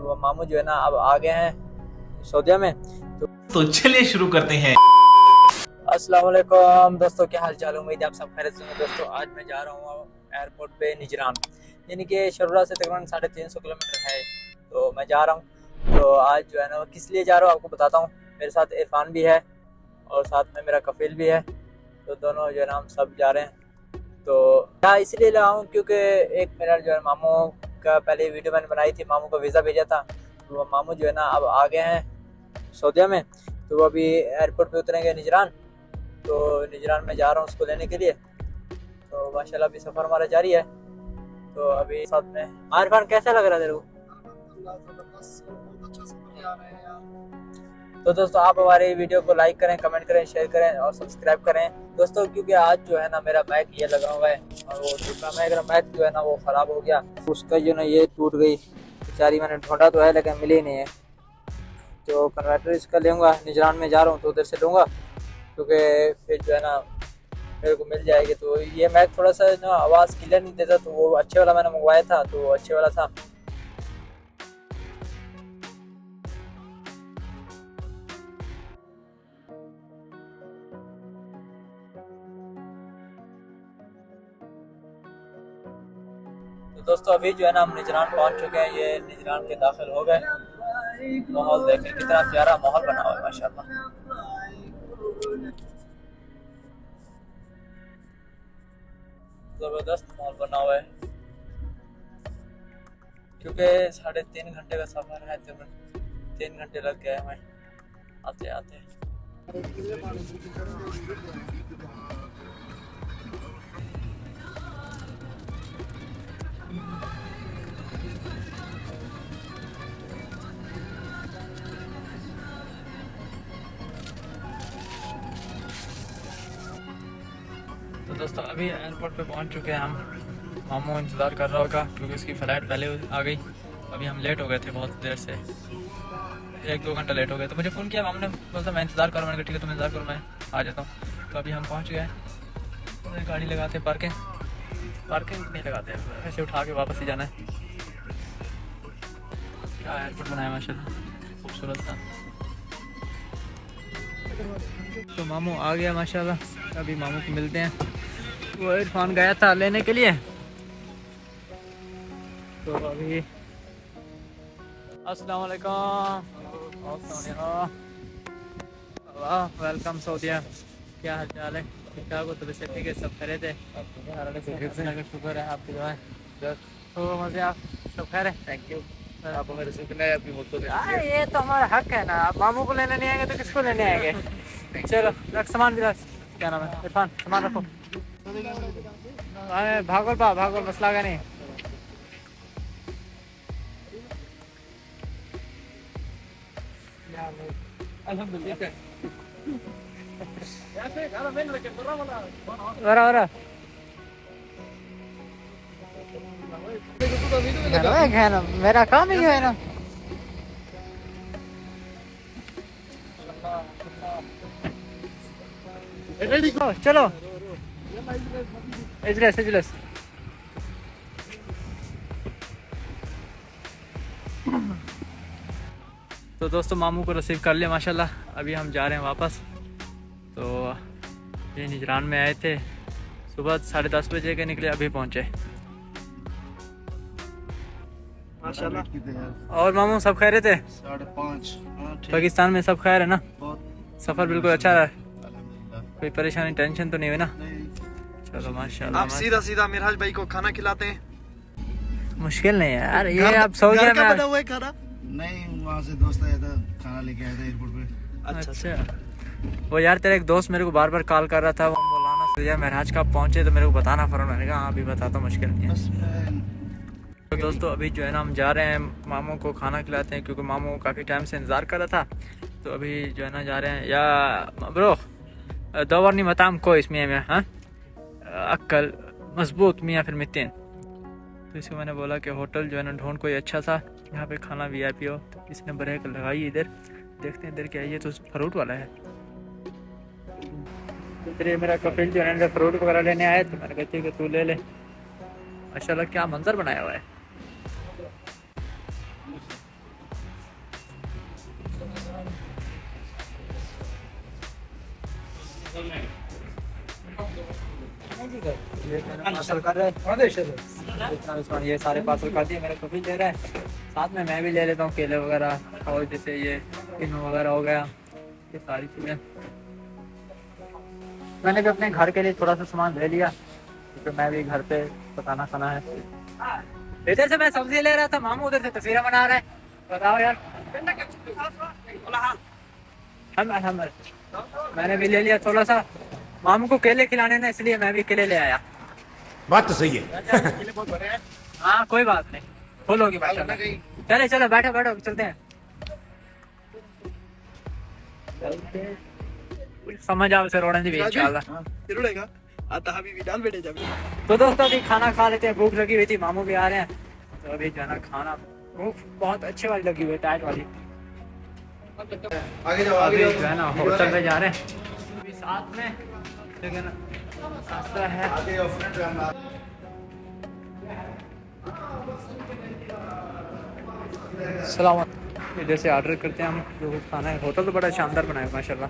तो मामू जो है ना अब आ गए हैं सऊदीया में। तो चलिए शुरू करते हैं। अस्सलाम वालेकुम दोस्तों, क्या हाल चाल, उम्मीद है आप सब खैरियत से होंगे। दोस्तों आज मैं जा रहा हूँ एयरपोर्ट पे निजरान, यानी कि शर्रा से तकरीबन 350 किलोमीटर है। तो मैं जा रहा हूँ। तो आज जो है ना वो किस लिए जा रहा हूँ आपको बताता हूँ। मेरे साथ इरफान भी है और साथ में मेरा कफील भी है। तो दोनों जो है ना हम सब जा रहे हैं। तो मैं इसलिए लाया हूँ क्योंकि एक मेरा जो है मामू का पहले वीडियो मैंने बनाई थी, मामू का वीज़ा भेजा था। तो वो मामू जो है ना अब आ गए हैं सऊदीया में। तो वो अभी एयरपोर्ट पे उतरेंगे निजरान। तो निजरान में जा रहा हूँ उसको लेने के लिए। तो माशाल्लाह अभी सफ़र हमारा जारी है। तो अभी साथ में इरफान, कैसा लग रहा है तेरे को? तो दोस्तों आप हमारे वीडियो को लाइक करें, कमेंट करें, शेयर करें और सब्सक्राइब करें दोस्तों, क्योंकि आज जो है ना मेरा बैग ये लगा हुआ है और वो दूसरा मेरा बैग जो है ना वो ख़राब हो गया। उसका जो ना ये टूट गई बेचारी, मैंने ढूंढा तो है लेकिन मिली नहीं है। तो कन्वर्टर इसका लूँगा, निजरान में जा रहा हूँ तो उधर से लूँगा, क्योंकि फिर जो है ना मेरे को मिल जाएगी। तो ये मैग थोड़ा सा ना आवाज़ क्लियर नहीं देता, तो वो अच्छे वाला मैंने मंगवाया था, तो वो अच्छे वाला था। तो दोस्तों अभी जो है ना हम निजरान पहुंच चुके हैं। ये निजरान के दाखिल हो गए। माहौल देखें कितना प्यारा माहौल बना हुआ है माशाल्लाह। जबरदस्त माहौल बना हुआ है, क्योंकि 3.5 घंटे का सफर है। 3 घंटे लग गए हमें आते आते। तो दोस्तों अभी एयरपोर्ट पे पहुंच चुके हैं हम। मामू इंतज़ार कर रहा होगा क्योंकि उसकी फ़्लाइट पहले आ गई। अभी हम लेट हो गए थे बहुत देर से, 1-2 घंटा लेट हो गए। तो मुझे फ़ोन किया मामू ने, बोला मैं इंतज़ार करूँ। मैंने कहा ठीक है तुम इंतज़ार करो, मैं आ जाता हूँ। तो अभी हम पहुँच गए। तो गाड़ी लगाते, पार्किंग नहीं लगाते, ऐसे उठा के वापस ही जाना है। क्या एयरपोर्ट बनाया माशाल्लाह, खूबसूरत था। तो मामू आ गया माशाल्लाह। अभी मामू को मिलते हैं। वो इरफान गया था लेने के लिए। तो अभी अस्सलाम वालेकुम, वाह वेलकम सऊदीया। क्या हाल चाल है? ठीक ठाक हो? तो वैसे ठीक है, सब खैरियत है? शुक्र है आपकी दुआ है। तो मज़े आप सब खैर है? Thank you. आप हमें रिसीव करना है अपनी मोटो दे। ये तो हमारा हक है ना, आप मामू को लेने नहीं आएंगे तो किसको लेने आएंगे? चलो रख सामान भी रख। क्या नाम है? इरफान सामान रखो। भागोल भागोल, मसला का नहीं। मेरा काम ही है ना। चलो इजलस तो दोस्तों मामू को रिसीव कर लिया माशाल्लाह। अभी हम जा रहे हैं वापस। तो ये निजरान में आए थे, सुबह 10:30 बजे के निकले, अभी पहुँचे माशाल्लाह। और मामू सब खैर थे? 5:30। पाकिस्तान में सब खैर है ना? सफ़र बिल्कुल अच्छा रहा? कोई परेशानी टेंशन तो नहीं हुई ना? चलो माशाल्लाह। आप सीधा मिराज भाई को खाना खिलाते हैं? मुश्किल नहीं है यार, ये आप सऊदीया में बना हुआ है खाना? नहीं, वहाँ से दोस्त आया था, खाना लेके आया था एयरपोर्ट पे। अच्छा। वो यार तेरा एक दोस्त मेरे को बार बार कॉल कर रहा था, वो मौलाना सऊदीया महराज कब पहुँचे तो मेरे को बताना फ़ौरन। मैंने कहा हाँ अभी बताता हूँ, मुश्किल नहीं है। तो दोस्तों अभी जो है ना हम जा रहे हैं, मामू को खाना खिलाते हैं, क्योंकि मामू काफ़ी टाइम से इंतज़ार कर रहा था। तो अभी जो है ना जा रहे हैं। या ब्रो दौर नहीं मताम को इसमें में, हाँ अक्ल मजबूत मियाँ फिर मितें। तो इसको मैंने बोला कि होटल जो है ना ढूंढ कोई अच्छा सा, यहाँ पे खाना VIP हो। तो किसी ने ब्रेक लगाई इधर, देखते हैं इधर क्या है। ये तो फ्रूट वाला है। इधर मेरा कपिल जो है ना फ्रूट वगैरह लेने आए, तो मैंने कहा ठीक है तू ले ले। माशाल्लाह क्या मंजर बनाया हुआ है। ये पार्सल कर रहे हैं, ये सारे पार्सल कर दिए मेरे को भी ले रहा है, साथ में मैं भी ले लेता हूँ केले वगैरह, और जैसे ये किन्नू वगैरह हो गया, ये सारी चीज़ें। मैंने भी अपने घर के लिए थोड़ा सा सामान ले लिया, क्योंकि मैं भी घर पे पकाना खाना है। इधर से मैं सब्जी ले रहा था, मामू उधर से तस्वीरें बना रहे हैं। बताओ यार, हम मैंने भी ले लिया थोड़ा सा, मामू को केले खिलाने ना, इसलिए मैं भी केले ले आया। बात तो सही है। हाँ कोई बात नहीं, फुल होगी बात। चले चलो बैठो बैठो चलते हैं। समझ आओ सर रोडन जी इंशाल्लाह। आता अभी विडाल बैठे जब तो दोस्तों अभी खाना खा लेते हैं, भूख लगी हुई थी, मामू भी आ रहे हैं, तो अभी जो है ना खाना भूख बहुत अच्छी वाली लगी हुई है, टाइट वाली। आगे जाओ अभी जो है ना होटल में जा रहे हैं, अभी साथ में लेकिन रास्ता है। आगे फ्रेंड सलामत इधर से ऑर्डर करते हैं हम जो कुछ खाना है। होटल तो बड़ा शानदार बनाया माशाल्लाह।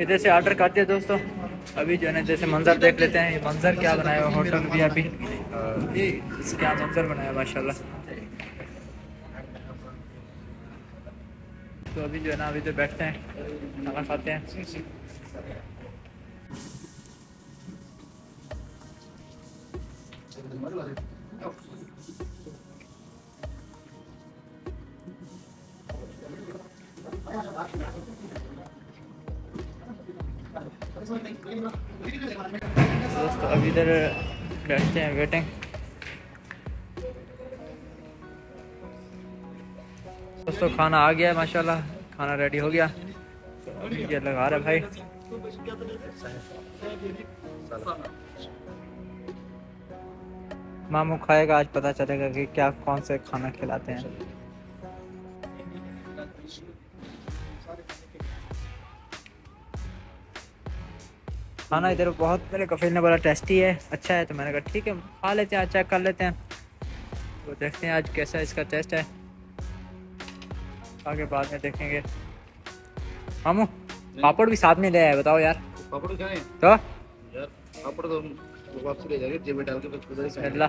इधर से ऑर्डर कर दिया दोस्तों। अभी जो है ना जैसे मंजर देख लेते हैं, ये मंजर क्या बनाया हुआ होटल भी, अभी क्या मंजर बनाया माशाल्लाह। तो अभी जो है ना अभी तो बैठते हैं, खाना खाते हैं। दोस्तों अभी इधर बैठते हैं, वेटिंग। दोस्तों खाना आ गया है माशाल्लाह, खाना रेडी हो गया, तो अभी ये लगा रहा है भाई। मामू खाएगा, आज पता चलेगा कि क्या कौन से खाना खिलाते हैं। खाना इधर बहुत, मेरे कफील ने बोला टेस्टी है, अच्छा है, तो मैंने कहा ठीक है खा लेते हैं, चेक कर लेते हैं। तो देखते हैं आज कैसा इसका टेस्ट है, आगे बाद में देखेंगे। मामू पापड़ भी साथ में ले आए, बताओ यार। पापड़ क्या है तो यार? पापड़ तो वापस ले जाएंगे, जेब में डाल के बस उधर ही अल्लाह।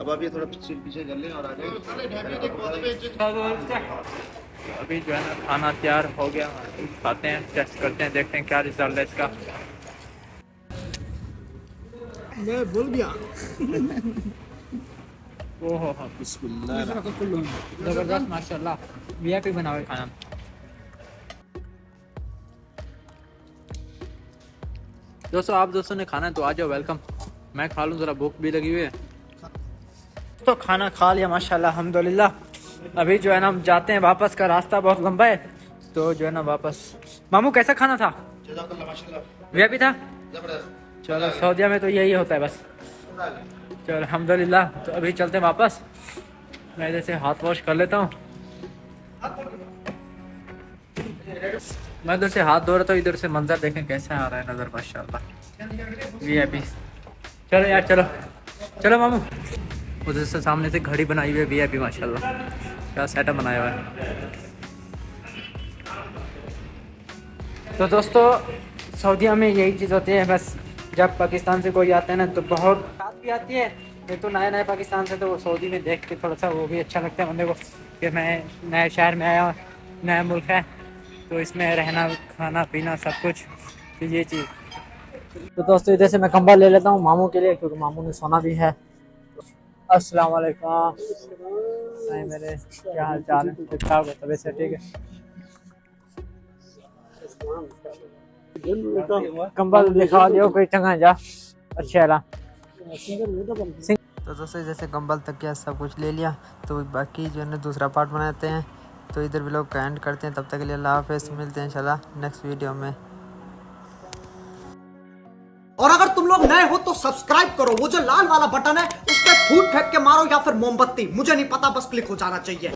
अब आप ये थोड़ा पीछे कर लें और आ जाए। अभी जो है ना खाना तैयार हो गया, खाते हैं, टेस्ट करते हैं, देखते हैं क्या रिजल्ट है इसका। मैं भूल गया. ओहो बिस्मिल्लाह। जबरदस्त माशाल्लाह, वीआईपी बना हुआ है खाना। दोस्तों आप दोस्तों ने खाना है तो आ जाओ, वेलकम। मैं खा लूँ, ज़रा भूख भी लगी हुई है। तो खाना खा लिया माशाल्लाह अल्हम्दुलिल्लाह। अभी जो है ना हम जाते हैं वापस, का रास्ता बहुत लंबा है, तो जो है ना वापस। मामू कैसा खाना था? वीआईपी था। चलो सऊदीया में तो यही होता है बस। चलो अल्हम्दुलिल्लाह, तो अभी चलते हैं वापस। मैं इधर से हाथ वॉश कर लेता हूँ। मैं इधर से हाथ धो रहा था, इधर से मंजर देखें कैसा आ रहा है नज़र माशाल्लाह। वीआईपी। चलो यार चलो चलो मामू। उधर से सामने से घड़ी बनाई हुई है वीआईपी माशाल्लाह, क्या सेटअप बनाया हुआ है। तो दोस्तों सऊदीया में यही चीज़ होती है, बस जब पाकिस्तान से कोई आता है ना तो बहुत बात भी आती है। ये तो नया पाकिस्तान से, तो वो सऊदी में देख के थोड़ा सा वो भी अच्छा लगता है बंदे को कि मैं नए शहर में आया, नया मुल्क है, तो इसमें रहना खाना पीना सब कुछ, तो ये चीज़। तो दोस्तों इधर से मैं कंबल ले लेता हूँ मामू के लिए, क्योंकि मामू ने सोना भी है। अस्सलाम वालेकुम। नहीं मेरे क्या हाल चाल है? ठीक ठाक है, तबीयत से ठीक है? कंबल दिखा दियो कोई चंगा जा अच्छा है। तो दोस्तों जैसे कंबल तकिया सब कुछ ले लिया, तो बाकी जो है ना दूसरा पार्ट बनाते हैं। तो इधर भी लोग एंड करते हैं, तब तक के लिए अल्लाह हाफ़िज़, मिलते हैं इंशाल्लाह नेक्स्ट वीडियो में। और अगर तुम लोग नए हो तो सब्सक्राइब करो, वो जो लाल वाला बटन है उस पर फूट फेंक के मारो या फिर मोमबत्ती, मुझे नहीं पता, बस क्लिक हो जाना चाहिए।